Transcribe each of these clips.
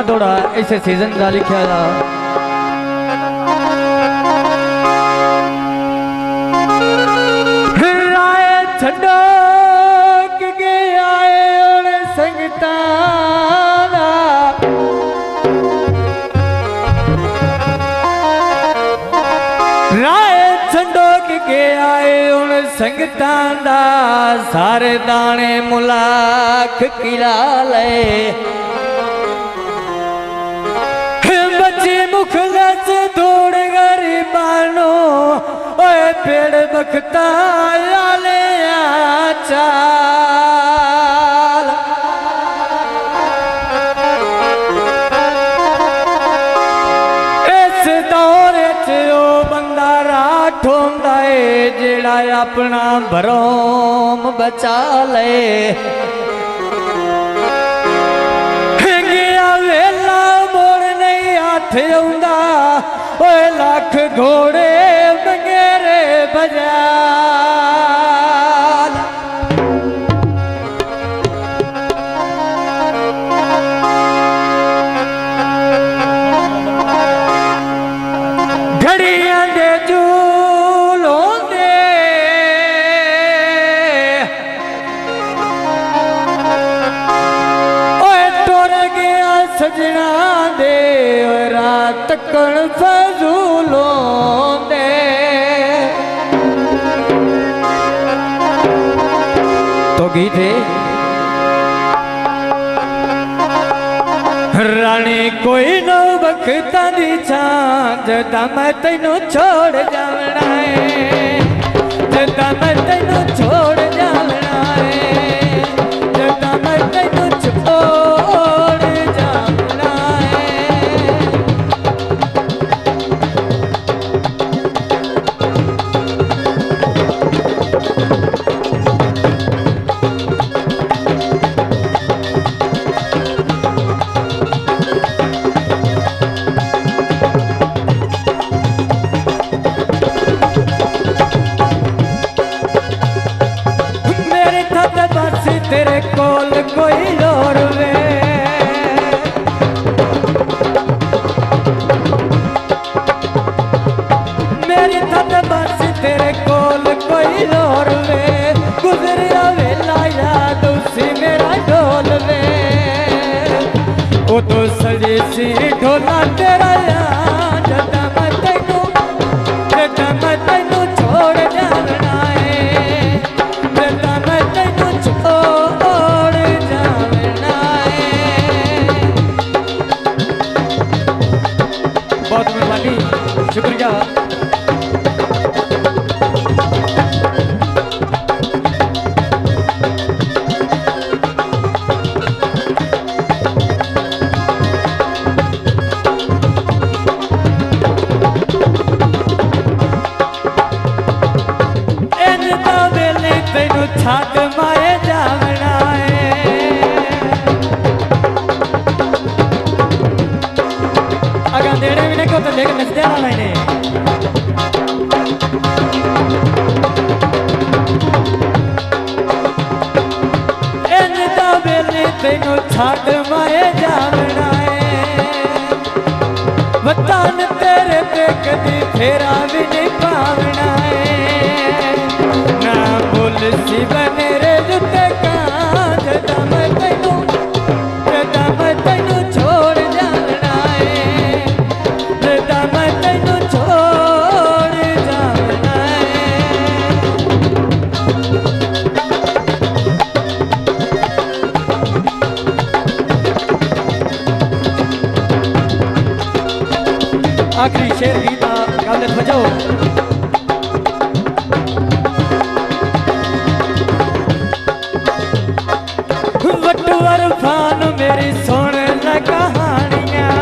थोड़ा ऐसे सीजन का लिखा था। राय छड़ो के आए और संगता राय छड़ो के आए और संगता दा सारे दाने मुलाक किला ले बच्चे मुखलस दौड़ गरीबानो ओए पेड़ बखता ले चाल इस दौरे च ओ बंदा राठ होंदा है जेड़ा अपना भरोम बचा ले गया वेला मोड़ नहीं हाथ आउंदा ओए लख घोड़े मंगेरे बजाल घड़ियां दे झूलों दे ओए टुर गया सजना दे रात कण फजूलों दे तो गीत है रानी कोई नो बखता दी छां जदा मैं तैनू छोड़ जावना है जदा मैं तैनू छोड़ जावना है जदा मैं तैनू छोड़ जावना है। तेरे कोल कोई और वे मेरी थत बस तेरे कोल कोई और वे गुजरिया वेला याद उसी मेरा ढोल वे वो तो सजी सी ढोला तेरा याद जदा मैं तैनू छोड़ जाना है जदा मैं तैनू छोड़ जाना है। बहुत मेहरबानी शुक्रिया। तेनू छाट माए जावना है अगर देने भी नहीं को तो लेकर नचते आना मैंने बेले तेनू छाट माए जावना है वतन तेरे पे कदी फेरा भी नहीं पावना है ना बोल सी बने रे जुते का जदा मैं तैनू छोड़ जाना है जदा मैं तैनू छोड़ जाना है। आखिरी शेर गीता गालिब बजो वटवर फान मेरी सुन ल कहानियां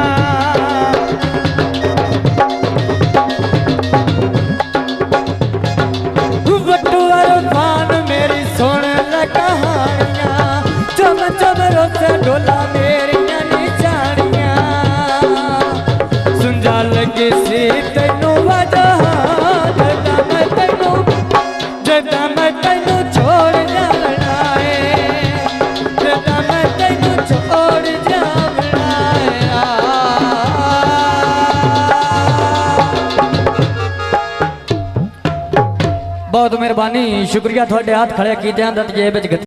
वटवर फान मेरी सुन ल कहानियां चम चम रोज ढोला मेरियां निशानियां सुंजा लगे सी तैनू वजह जदा मैं तैनू छोड़ जाना है जदा मैं तैनू छोड़ जाना है। बहुत मेहरबानी शुक्रिया थोड़े हाथ खड़े कीते हैं जेब